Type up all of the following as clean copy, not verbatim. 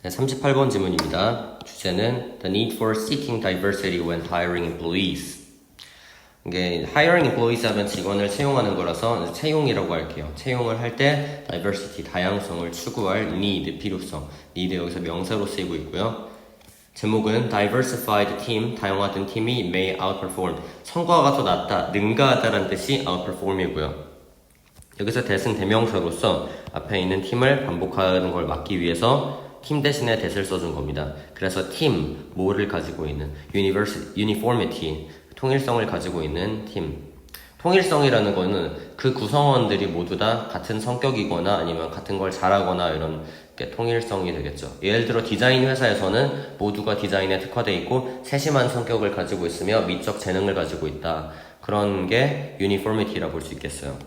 네, 38번 질문입니다. 주제는 The need for seeking diversity when hiring employees. 이게 hiring employees 하면 직원을 채용하는 거라서 채용이라고 할게요. 채용을 할 때 diversity, 다양성을 추구할 need, 필요성. need 여기서 명사로 쓰이고 있고요. 제목은 diversified team, 다양화된 팀이 may outperform. 성과가 더 낫다, 능가하다라는 뜻이 outperform이고요. 여기서 that은 대명사로서 앞에 있는 팀을 반복하는 걸 막기 위해서 팀 대신에 that을 써준 겁니다. 그래서 팀, 뭐를 가지고 있는 uniformity, 통일성을 가지고 있는 팀. 통일성이라는 거는 그 구성원들이 모두 다 같은 성격이거나 아니면 같은 걸 잘하거나 이런 통일성이 되겠죠. 예를 들어 디자인 회사에서는 모두가 디자인에 특화되어 있고 세심한 성격을 가지고 있으며 미적 재능을 가지고 있다. 그런 게 uniformity라고 볼 수 있겠어요.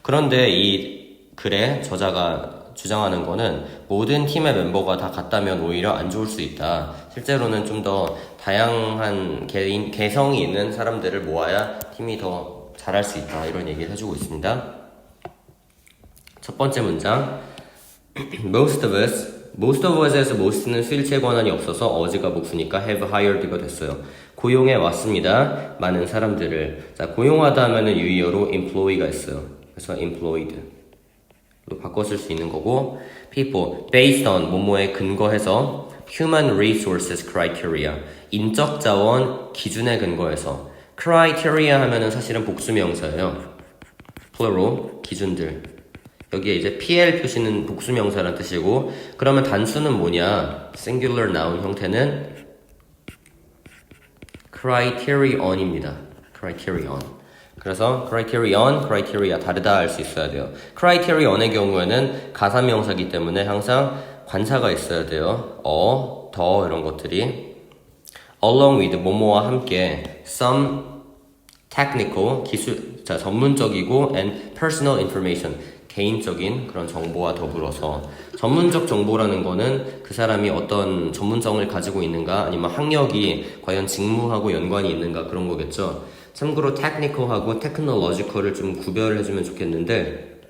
그런데 이 글의 저자가 주장하는 거는 모든 팀의 멤버가 다 같다면 오히려 안 좋을 수 있다. 실제로는 좀 더 다양한 개성이 있는 사람들을 모아야 팀이 더 잘할 수 있다. 이런 얘기를 해주고 있습니다. 첫 번째 문장. Most of us에서 most는 수일체 권한이 없어서 어지가 복수니까 have hired가 됐어요. 고용해 왔습니다. 많은 사람들을. 자, 고용하다 하면은 유의어로 employee가 있어요. 그래서 employed. 로 바꿔 쓸 수 있는 거고, people, based on, 뭐뭐에 근거해서, human resources criteria, 인적 자원 기준에 근거해서, criteria 하면은 사실은 복수명사예요. plural, 기준들. 여기에 이제 PL 표시는 복수명사라는 뜻이고, 그러면 단수는 뭐냐? singular noun 형태는 criterion입니다. criterion. 그래서 criteria 다르다 할 수 있어야 돼요. criterion의 경우에는 가사명사기 때문에 항상 관사가 있어야 돼요. 더 이런 것들이 along with 뭐뭐와 함께 some technical 전문적이고 and personal information 개인적인 그런 정보와 더불어서 전문적 정보라는 거는 그 사람이 어떤 전문성을 가지고 있는가 아니면 학력이 과연 직무하고 연관이 있는가 그런 거겠죠. 참고로 technical하고 technological을 좀 구별을 해주면 좋겠는데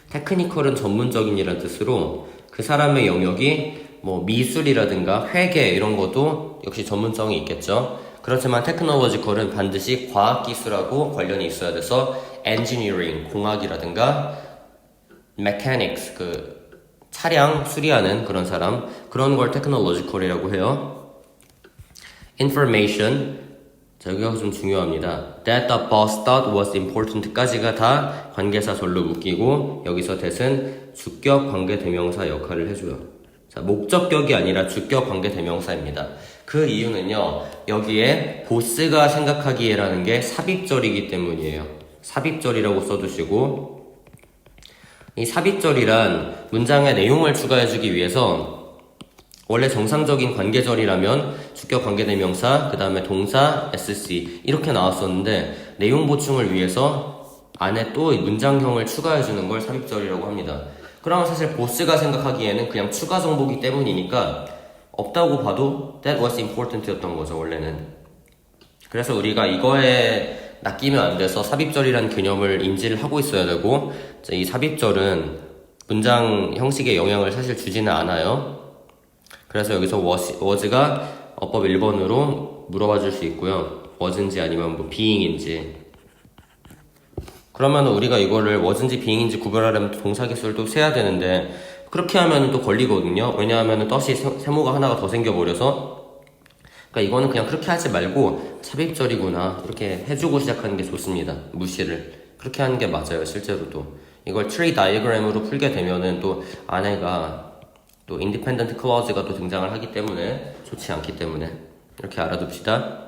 technical은 전문적인이라는 뜻으로 그 사람의 영역이 뭐 미술이라든가 회계 이런 것도 역시 전문성이 있겠죠. 그렇지만 technological은 반드시 과학기술하고 관련이 있어야 돼서 engineering, 공학이라든가 mechanics, 그 차량 수리하는 그런 사람 그런 걸 technological이라고 해요. information 자, 여기가 좀 중요합니다. That the boss thought was important까지가 다 관계사절로 묶이고 여기서 that은 주격 관계대명사 역할을 해줘요. 자, 목적격이 아니라 주격 관계대명사입니다. 그 이유는요. 여기에 보스가 생각하기에라는 게 삽입절이기 때문이에요. 삽입절이라고 써두시고 이 삽입절이란 문장의 내용을 추가해주기 위해서 원래 정상적인 관계절이라면 주격 관계대명사, 그 다음에 동사, SC 이렇게 나왔었는데 내용 보충을 위해서 안에 또 문장형을 추가해주는 걸 삽입절이라고 합니다. 그러면 사실 보스가 생각하기에는 그냥 추가 정보기 때문이니까 없다고 봐도 that was important였던 거죠, 원래는. 그래서 우리가 이거에 낚이면 안 돼서 삽입절이라는 개념을 인지를 하고 있어야 되고 이 삽입절은 문장 형식에 영향을 사실 주지는 않아요. 그래서 여기서 was가 어법 1번으로 물어봐 줄 수 있고요. was인지 아니면 뭐 being인지. 그러면 우리가 이거를 was인지 being인지 구별하려면 동사기술도 세야 되는데 그렇게 하면 또 걸리거든요. 왜냐하면 뜻이 세모가 하나가 더 생겨버려서 그러니까 이거는 그냥 그렇게 하지 말고 삽입절이구나 이렇게 해주고 시작하는 게 좋습니다. 무시를. 그렇게 하는 게 맞아요. 실제로도. 이걸 트리 다이어그램으로 풀게 되면은 또 안에가 또 independent clause가 또 등장을 하기 때문에 좋지 않기 때문에 이렇게 알아둡시다.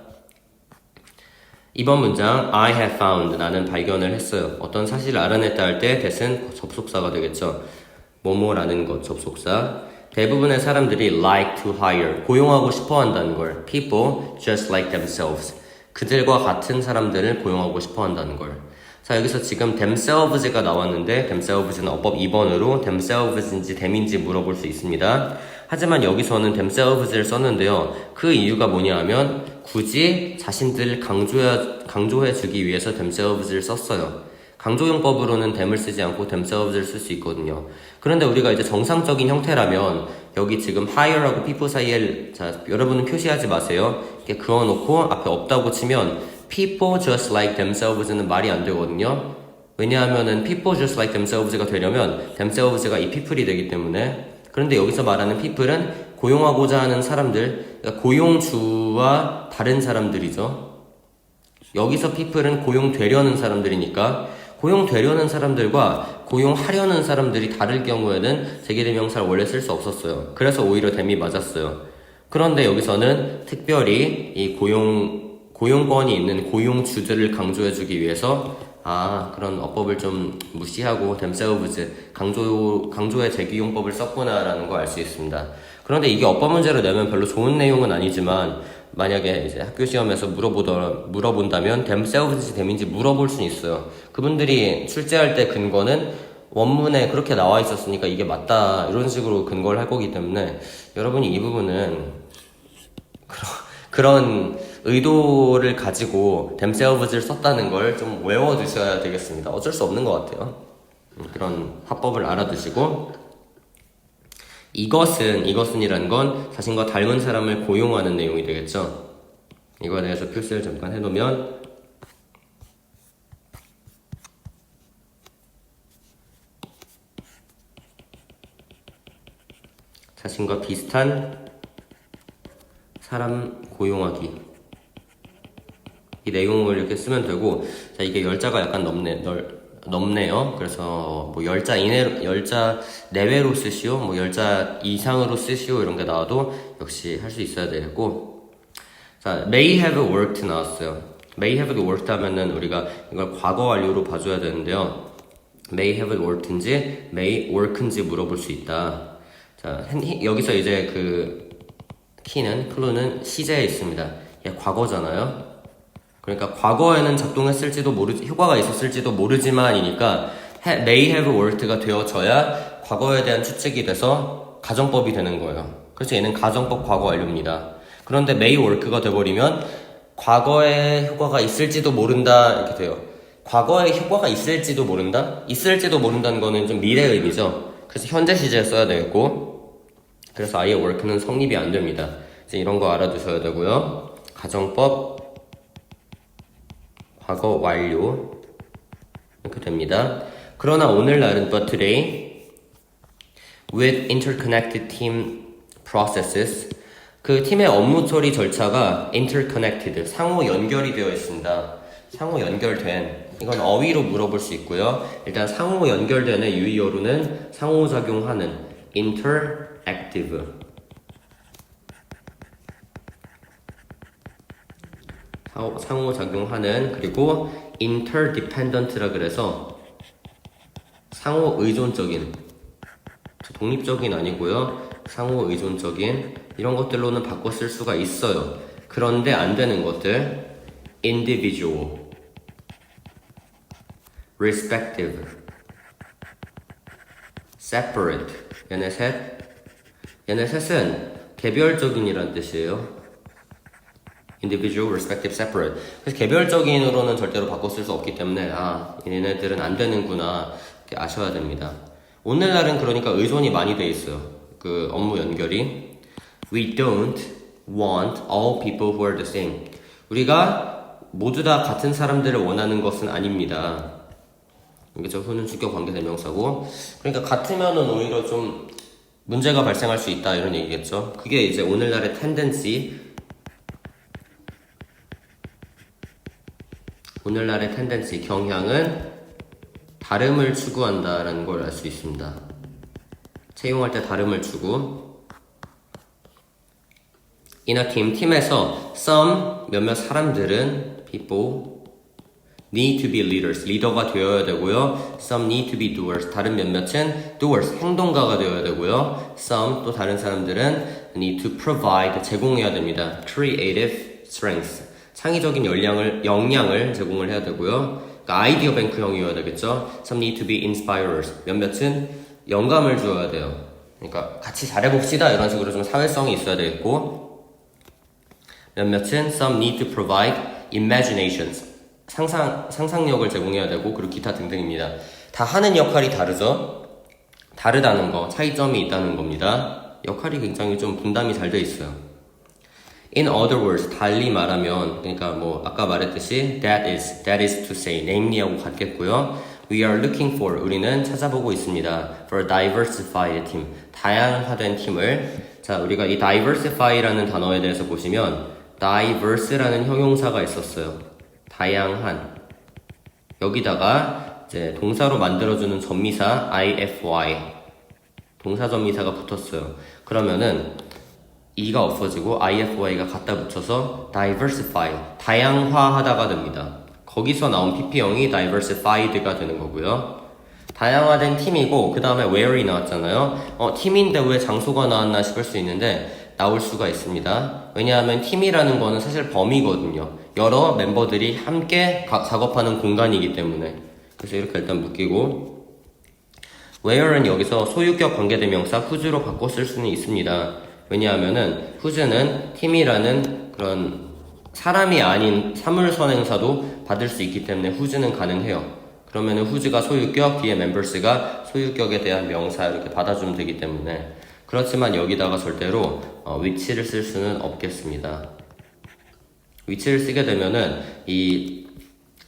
이번 문장 I have found 나는 발견을 했어요. 어떤 사실을 알아냈다 할 때 that은 접속사가 되겠죠. 뭐뭐라는 것 접속사. 대부분의 사람들이 like to hire 고용하고 싶어 한다는 걸 people just like themselves 그들과 같은 사람들을 고용하고 싶어 한다는 걸. 자, 여기서 지금 themselves가 나왔는데 themselves는 어법 2번으로 themselves인지 them인지 물어볼 수 있습니다. 하지만 여기서는 themselves를 썼는데요. 그 이유가 뭐냐 하면 굳이 자신들을 강조해주기 위해서 themselves를 썼어요. 강조용법으로는 them을 쓰지 않고 themselves를 쓸 수 있거든요. 그런데 우리가 이제 정상적인 형태라면 여기 지금 hire하고 people 사이에 자 여러분은 표시하지 마세요. 이렇게 그어놓고 앞에 없다고 치면 people just like themselves는 말이 안 되거든요. 왜냐하면은 people just like themselves가 되려면 themselves가 이 people이 되기 때문에. 그런데 여기서 말하는 people은 고용하고자 하는 사람들, 그러니까 고용주와 다른 사람들이죠. 여기서 people은 고용되려는 사람들이니까 고용되려는 사람들과 고용하려는 사람들이 다를 경우에는 제기대명사를 원래 쓸 수 없었어요. 그래서 오히려 them이 맞았어요. 그런데 여기서는 특별히 이 고용권이 있는 고용주들을 강조해주기 위해서 그런 어법을 좀 무시하고 themselves, 강조의 제기용법을 썼구나라는 거 알 수 있습니다. 그런데 이게 어법 문제로 내면 별로 좋은 내용은 아니지만 만약에 이제 학교 시험에서 물어본다면 themselves인지 them인지 물어볼 수는 있어요. 그분들이 출제할 때 근거는 원문에 그렇게 나와 있었으니까 이게 맞다 이런 식으로 근거를 할 거기 때문에 여러분이 이 부분은 그런 의도를 가지고 themselves를 썼다는 걸 좀 외워두셔야 되겠습니다. 어쩔 수 없는 것 같아요. 그런 화법을 알아두시고 이것은이라는 건 자신과 닮은 사람을 고용하는 내용이 되겠죠. 이거에 대해서 표시를 잠깐 해놓으면 자신과 비슷한 사람 고용하기 이 내용을 이렇게 쓰면 되고 자 이게 열자가 약간 넓네요. 그래서 뭐 열자 내외로 쓰시오, 뭐 열자 이상으로 쓰시오 이런 게 나와도 역시 할 수 있어야 되겠고 자 may have worked 나왔어요. may have worked 하면은 우리가 이걸 과거 완료로 봐줘야 되는데요. may have worked인지 may work인지 물어볼 수 있다. 자 여기서 이제 그 키는 클루는 시제에 있습니다. 얘 과거잖아요. 그러니까 과거에는 작동했을지도 효과가 있었을지도 모르지만이니까 may have worked가 되어져야 과거에 대한 추측이 돼서 가정법이 되는 거예요. 그래서 얘는 가정법 과거 완료입니다. 그런데 may work가 돼버리면 과거에 효과가 있을지도 모른다 이렇게 돼요. 과거에 효과가 있을지도 모른다? 있을지도 모른다는 거는 좀 미래 의미죠. 그래서 현재 시제에 써야 되겠고 그래서 아예 work는 성립이 안 됩니다. 이제 이런 거 알아두셔야 되고요. 가정법 과거 완료 이렇게 됩니다. 그러나 오늘날은 but today with interconnected team processes 그 팀의 업무 처리 절차가 interconnected 상호 연결이 되어 있습니다. 상호 연결된 이건 어휘로 물어볼 수 있고요. 일단 상호 연결된의 유의어로는 상호작용하는 interactive 상호작용하는 그리고 interdependent라 그래서 상호의존적인 독립적인 아니고요. 상호의존적인 이런 것들로는 바꿔 쓸 수가 있어요. 그런데 안 되는 것들 individual, respective, separate 얘네 셋은 개별적인이란 뜻이에요. individual, respective, separate. 그래서 개별적인으로는 절대로 바꿔 쓸 수 없기 때문에 얘네들은 안 되는구나 이렇게 아셔야 됩니다. 오늘날은 그러니까 의존이 많이 돼 있어요. 그 업무 연결이 We don't want all people who are the same. 우리가 모두 다 같은 사람들을 원하는 것은 아닙니다. 그죠? 후는 주격 관계 대명사고 그러니까 같으면은 오히려 좀 문제가 발생할 수 있다 이런 얘기겠죠. 그게 이제 오늘날의 텐덴시 경향은 다름을 추구한다라는 걸 알 수 있습니다. 채용할 때 다름을 추구. In a team, 팀에서 some 몇몇 사람들은 people need to be leaders, 리더가 되어야 되고요. Some need to be doers, 다른 몇몇은 doers, 행동가가 되어야 되고요. Some 또 다른 사람들은 need to provide, 제공해야 됩니다. Creative strengths, 창의적인 역량을 제공을 해야 되고요. 그러니까 아이디어 뱅크형이어야 되겠죠. Some need to be inspirers, 몇몇은 영감을 주어야 돼요. 그러니까 같이 잘해봅시다 이런 식으로 좀 사회성이 있어야 되겠고 몇몇은 some need to provide imaginations, 상상력을 제공해야 되고 그리고 기타 등등입니다. 다 하는 역할이 다르죠? 다르다는 거, 차이점이 있다는 겁니다. 역할이 굉장히 좀 분담이 잘 돼 있어요. In other words, 달리 말하면, 그러니까 뭐 아까 말했듯이 that is to say, namely하고 같겠고요. We are looking for, 우리는 찾아보고 있습니다. For a diversified team, 다양화된 팀을. 자, 우리가 이 diversify라는 단어에 대해서 보시면 diverse라는 형용사가 있었어요. 다양한. 여기다가 이제 동사로 만들어주는 전미사 ify, 동사 전미사가 붙었어요. 그러면은 e가 없어지고 ify가 갖다 붙여서 diversify, 다양화하다가 됩니다. 거기서 나온 pp형이 diversified가 되는 거고요. 다양화된 팀이고 그 다음에 where이 나왔잖아요. 팀인데 왜 장소가 나왔나 싶을 수 있는데 나올 수가 있습니다. 왜냐하면 팀이라는 거는 사실 범위거든요. 여러 멤버들이 함께 작업하는 공간이기 때문에. 그래서 이렇게 일단 묶이고, where는 여기서 소유격 관계대명사 whose로 바꿔 쓸 수는 있습니다. 왜냐하면은 whose는 팀이라는 그런 사람이 아닌 사물선행사도 받을 수 있기 때문에 whose는 가능해요. 그러면은 whose가 소유격, 뒤에 members가 소유격에 대한 명사 이렇게 받아주면 되기 때문에. 그렇지만 여기다가 절대로 위치를 쓸 수는 없겠습니다. 위치를 쓰게 되면은 이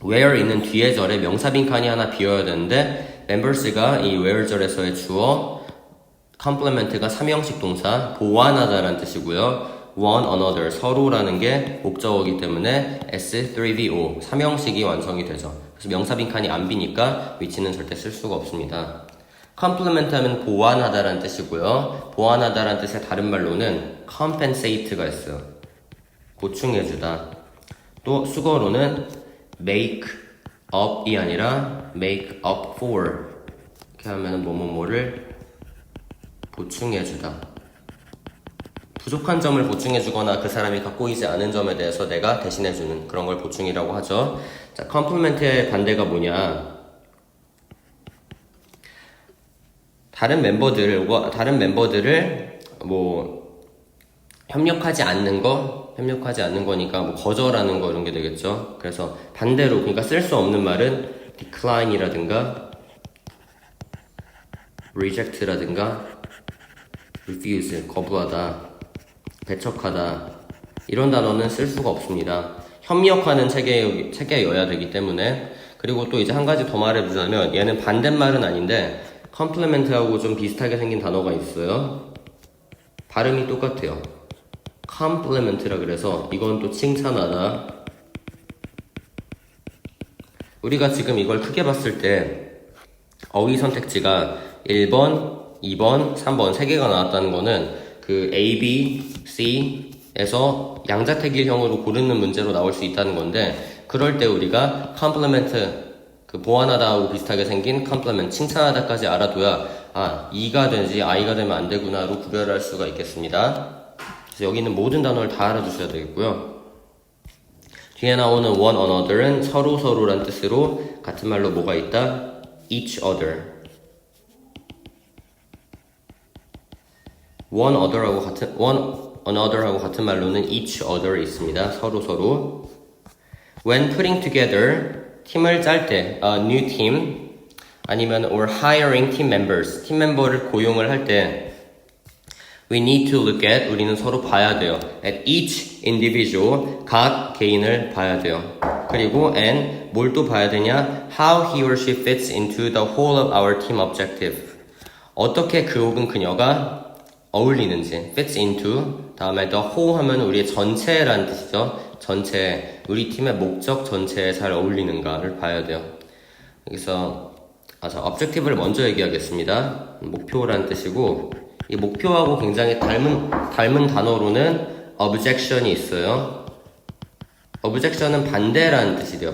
where 있는 뒤에 절에 명사 빈칸이 하나 비어야 되는데 members가 이 where 절에서의 주어, complement가 삼형식 동사, 보완하다라는 뜻이고요. one another, 서로라는 게 목적어이기 때문에 S3VO, 삼형식이 완성이 되죠. 그래서 명사 빈칸이 안 비니까 위치는 절대 쓸 수가 없습니다. complement 하면 보완하다라는 뜻이고요. 보완하다라는 뜻의 다른 말로는 compensate가 있어요. 보충해주다. 또 수거로는 make up이 아니라 make up for, 이렇게 하면 뭐뭐뭐를 보충해주다. 부족한 점을 보충해주거나 그 사람이 갖고 있지 않은 점에 대해서 내가 대신해주는 그런 걸 보충이라고 하죠. 자, complement의 반대가 뭐냐? 다른 멤버들을 뭐 협력하지 않는 거니까 뭐 거절하는 거 이런 게 되겠죠. 그래서 반대로, 그러니까 쓸 수 없는 말은 decline이라든가 reject라든가 refuse, 거부하다, 배척하다, 이런 단어는 쓸 수가 없습니다. 협력하는 체계여야 되기 때문에. 그리고 또 이제 한 가지 더 말해보자면 얘는 반대말은 아닌데 complement하고 좀 비슷하게 생긴 단어가 있어요. 발음이 똑같아요. compliment라 그래서 이건 또 칭찬하다. 우리가 지금 이걸 크게 봤을 때 어휘 선택지가 1번, 2번, 3번 3개가 나왔다는 거는 그 A, B, C에서 양자택일형으로 고르는 문제로 나올 수 있다는 건데, 그럴 때 우리가 complement, 그 보완하다하고 비슷하게 생긴 complement, 칭찬하다까지 알아둬야 E가 되지 I가 되면 안 되구나로 구별할 수가 있겠습니다. 그래서 여기 있는 모든 단어를 다 알아두셔야 되겠고요. 뒤에 나오는 one another은 서로란 뜻으로 같은 말로 뭐가 있다? each other. one another하고 같은 말로는 each other 있습니다. 서로. When putting together, 팀을 짤 때, a new team, 아니면 or hiring team members, 팀 멤버를 고용을 할 때, we need to look at, 우리는 서로 봐야 돼요. at each individual, 각 개인을 봐야 돼요. 그리고 and, 뭘 또 봐야 되냐? how he or she fits into the whole of our team objective. 어떻게 그 혹은 그녀가 어울리는지, fits into, 다음에 the whole 하면 우리의 전체라는 뜻이죠. 전체, 우리 팀의 목적 전체에 잘 어울리는가를 봐야 돼요. 여기서 objective를 먼저 얘기하겠습니다. 목표라는 뜻이고, 이 목표하고 굉장히 닮은 단어로는 objection이 있어요. objection은 반대라는 뜻이 돼요.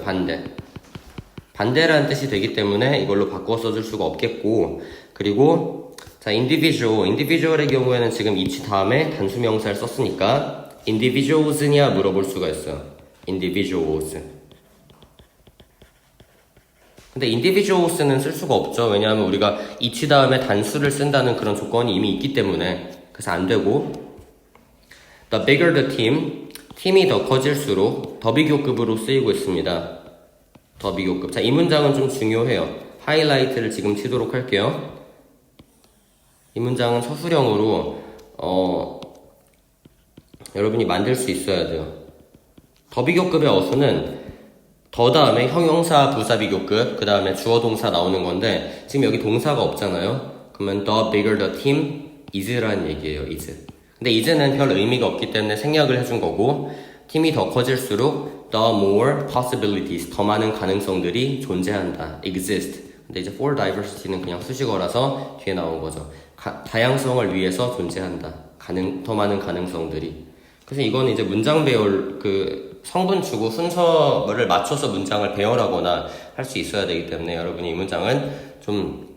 반대라는 뜻이 되기 때문에 이걸로 바꿔 써줄 수가 없겠고, 그리고 자, individual의 경우에는 지금 each 다음에 단수명사를 썼으니까 individuals냐 물어볼 수가 있어요. individuals. 근데 individuals는 쓸 수가 없죠. 왜냐하면 우리가 each 다음에 단수를 쓴다는 그런 조건이 이미 있기 때문에. 그래서 안 되고, the bigger the team, 팀이 더 커질수록 더 비교급으로 쓰이고 있습니다. 더 비교급. 자, 이 문장은 좀 중요해요. 하이라이트를 지금 치도록 할게요. 이 문장은 서술형으로 여러분이 만들 수 있어야 돼요. 더 비교급의 어수는 더 다음에 형용사 부사 비교급, 그 다음에 주어 동사 나오는 건데 지금 여기 동사가 없잖아요. 그러면 the bigger the team is라는 얘기예요. is. 근데 is는 별 의미가 없기 때문에 생략을 해준 거고, 팀이 더 커질수록 the more possibilities, 더 많은 가능성들이 존재한다. exist. 근데 이제 for diversity는 그냥 수식어라서 뒤에 나온 거죠. 다양성을 위해서 존재한다. 더 많은 가능성들이. 그래서 이거는 이제 문장 배울 성분 주고 순서를 맞춰서 문장을 배열하거나 할 수 있어야 되기 때문에 여러분이 이 문장은 좀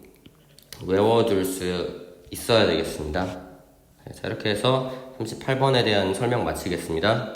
외워둘 수 있어야 되겠습니다. 자, 이렇게 해서 38번에 대한 설명 마치겠습니다.